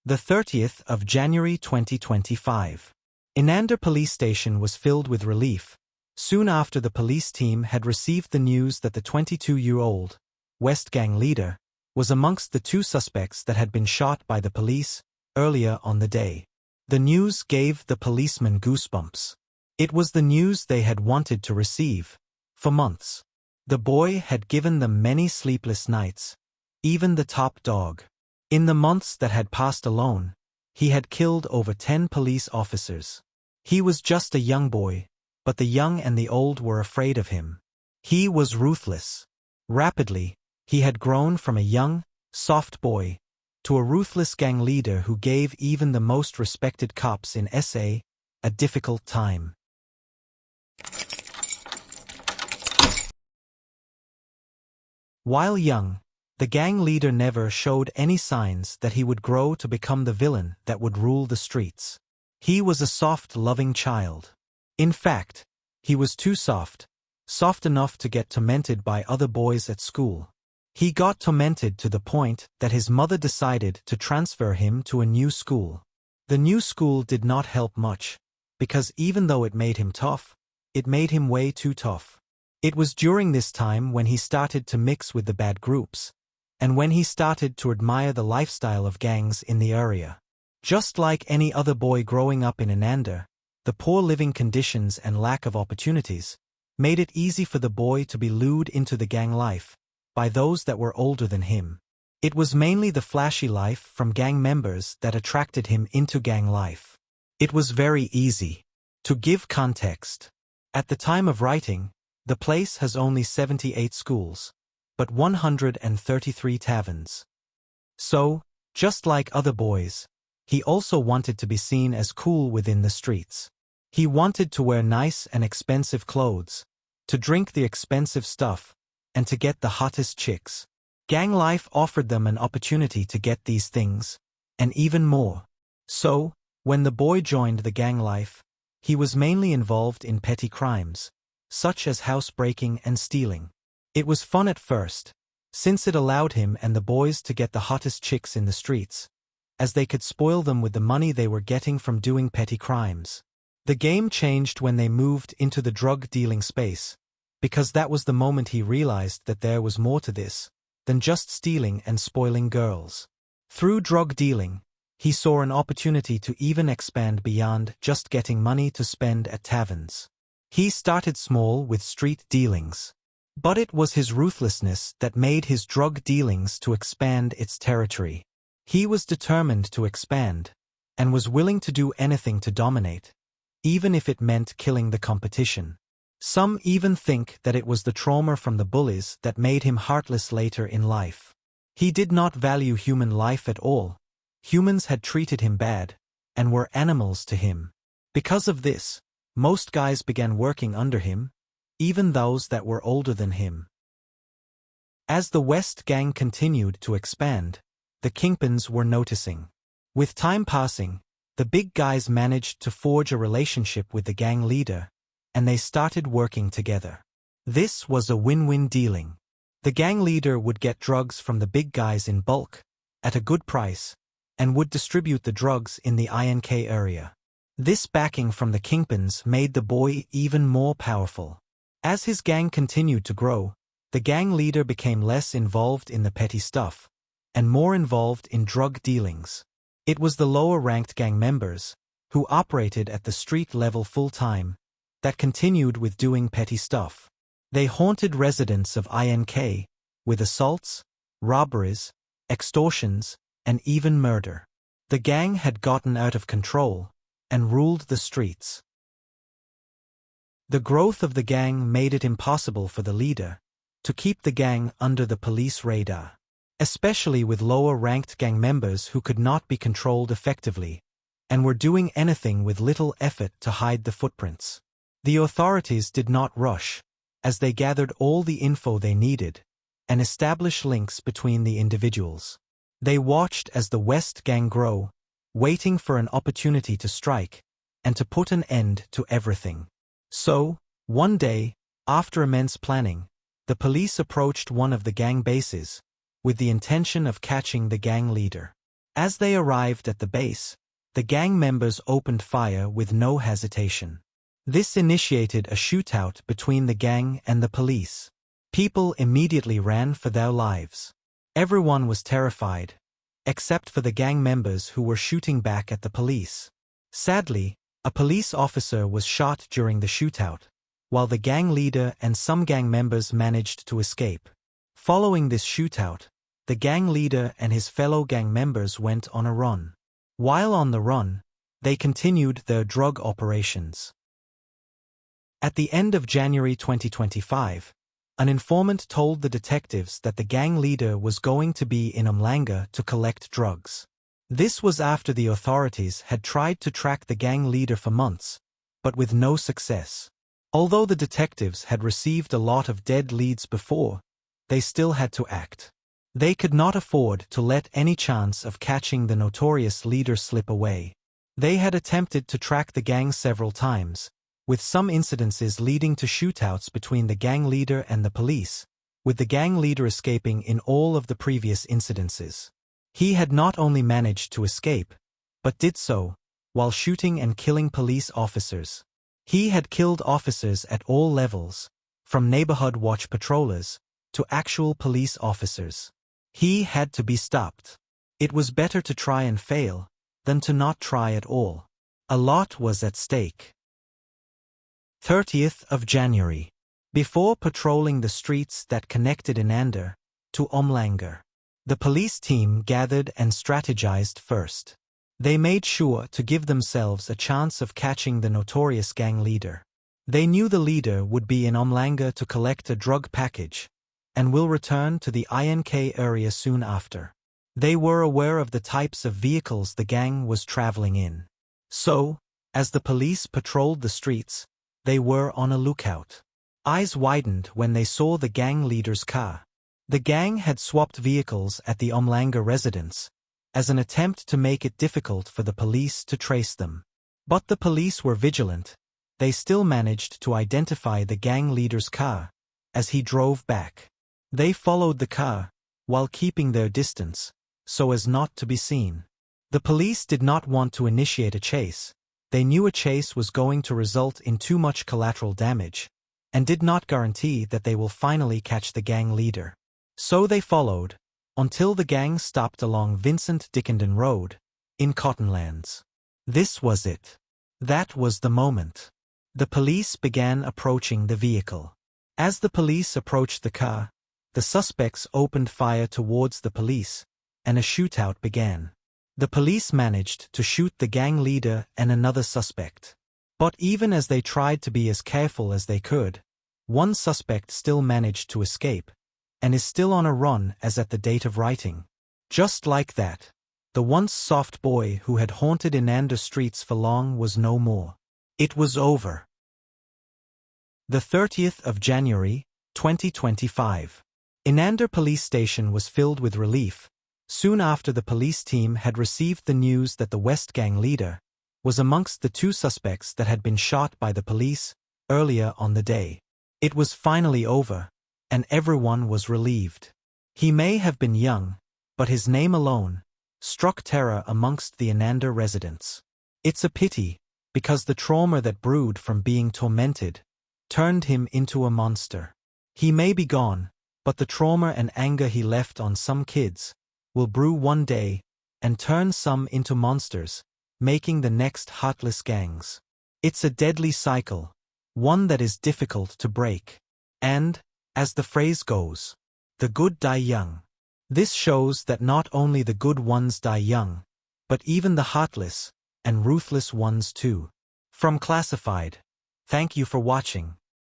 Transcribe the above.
The 30th of January 2025. Inanda police station was filled with relief, soon after the police team had received the news that the 22-year-old West Gang leader was amongst the two suspects that had been shot by the police earlier on the day. The news gave the policemen goosebumps. It was the news they had wanted to receive for months. The boy had given them many sleepless nights, even the top dog. In the months that had passed alone, he had killed over 10 police officers. He was just a young boy, but the young and the old were afraid of him. He was ruthless. Rapidly, he had grown from a young, soft boy to a ruthless gang leader who gave even the most respected cops in SA a difficult time. While young, the gang leader never showed any signs that he would grow to become the villain that would rule the streets. He was a soft, loving child. In fact, he was too soft enough to get tormented by other boys at school. He got tormented to the point that his mother decided to transfer him to a new school. The new school did not help much, because even though it made him tough, it made him way too tough. It was during this time when he started to mix with the bad groups, and when he started to admire the lifestyle of gangs in the area. Just like any other boy growing up in Inanda, the poor living conditions and lack of opportunities made it easy for the boy to be lured into the gang life by those that were older than him. It was mainly the flashy life from gang members that attracted him into gang life. It was very easy. To give context, at the time of writing, the place has only 78 schools, but 133 taverns. So, just like other boys, he also wanted to be seen as cool within the streets. He wanted to wear nice and expensive clothes, to drink the expensive stuff, and to get the hottest chicks. Gang life offered them an opportunity to get these things, and even more. So, when the boy joined the gang life, he was mainly involved in petty crimes, such as housebreaking and stealing. It was fun at first, since it allowed him and the boys to get the hottest chicks in the streets, as they could spoil them with the money they were getting from doing petty crimes. The game changed when they moved into the drug-dealing space, because that was the moment he realized that there was more to this than just stealing and spoiling girls. Through drug dealing, he saw an opportunity to even expand beyond just getting money to spend at taverns. He started small with street dealings. But it was his ruthlessness that made his drug dealings to expand its territory. He was determined to expand, and was willing to do anything to dominate, even if it meant killing the competition. Some even think that it was the trauma from the bullies that made him heartless later in life. He did not value human life at all. Humans had treated him bad, and were animals to him. Because of this, most guys began working under him, even those that were older than him. As the West Gang continued to expand, the kingpins were noticing. With time passing, the big guys managed to forge a relationship with the gang leader, and they started working together. This was a win-win dealing. The gang leader would get drugs from the big guys in bulk, at a good price, and would distribute the drugs in the INK area. This backing from the kingpins made the boy even more powerful. As his gang continued to grow, the gang leader became less involved in the petty stuff, and more involved in drug dealings. It was the lower-ranked gang members, who operated at the street level full-time, that continued with doing petty stuff. They haunted residents of INK with assaults, robberies, extortions, and even murder. The gang had gotten out of control and ruled the streets. The growth of the gang made it impossible for the leader to keep the gang under the police radar, especially with lower-ranked gang members who could not be controlled effectively and were doing anything with little effort to hide the footprints. The authorities did not rush, as they gathered all the info they needed and established links between the individuals. They watched as the West Gang grow, waiting for an opportunity to strike and to put an end to everything. So, one day, after immense planning, the police approached one of the gang bases, with the intention of catching the gang leader. As they arrived at the base, the gang members opened fire with no hesitation. This initiated a shootout between the gang and the police. People immediately ran for their lives. Everyone was terrified, except for the gang members who were shooting back at the police. Sadly, a police officer was shot during the shootout, while the gang leader and some gang members managed to escape. Following this shootout, the gang leader and his fellow gang members went on a run. While on the run, they continued their drug operations. At the end of January 2025, an informant told the detectives that the gang leader was going to be in Umhlanga to collect drugs. This was after the authorities had tried to track the gang leader for months, but with no success. Although the detectives had received a lot of dead leads before, they still had to act. They could not afford to let any chance of catching the notorious leader slip away. They had attempted to track the gang several times, with some incidences leading to shootouts between the gang leader and the police, with the gang leader escaping in all of the previous incidences. He had not only managed to escape, but did so while shooting and killing police officers. He had killed officers at all levels, from neighborhood watch patrollers to actual police officers. He had to be stopped. It was better to try and fail than to not try at all. A lot was at stake. 30th of January. Before patrolling the streets that connected Inanda to Umhlanga, the police team gathered and strategized first. They made sure to give themselves a chance of catching the notorious gang leader. They knew the leader would be in Umhlanga to collect a drug package, and will return to the INK area soon after. They were aware of the types of vehicles the gang was traveling in. So, as the police patrolled the streets, they were on a lookout. Eyes widened when they saw the gang leader's car. The gang had swapped vehicles at the Umhlanga residence, as an attempt to make it difficult for the police to trace them. But the police were vigilant. They still managed to identify the gang leader's car as he drove back. They followed the car while keeping their distance, so as not to be seen. The police did not want to initiate a chase. They knew a chase was going to result in too much collateral damage, and did not guarantee that they will finally catch the gang leader. So they followed, until the gang stopped along Vincent Dickenden Road, in Cottonlands. This was it. That was the moment. The police began approaching the vehicle. As the police approached the car, the suspects opened fire towards the police, and a shootout began. The police managed to shoot the gang leader and another suspect. But even as they tried to be as careful as they could, one suspect still managed to escape, and is still on a run as at the date of writing. Just like that, the once soft boy who had haunted Inanda streets for long was no more. It was over. The 30th of January, 2025. Inanda police station was filled with relief, soon after the police team had received the news that the West gang leader was amongst the two suspects that had been shot by the police earlier on the day. It was finally over, and everyone was relieved. He may have been young, but his name alone struck terror amongst the Inanda residents. It's a pity, because the trauma that brewed from being tormented turned him into a monster. He may be gone, but the trauma and anger he left on some kids will brew one day and turn some into monsters, making the next heartless gangs. It's a deadly cycle, one that is difficult to break. And, as the phrase goes, the good die young. This shows that not only the good ones die young, but even the heartless and ruthless ones too. From Classified. Thank you for watching.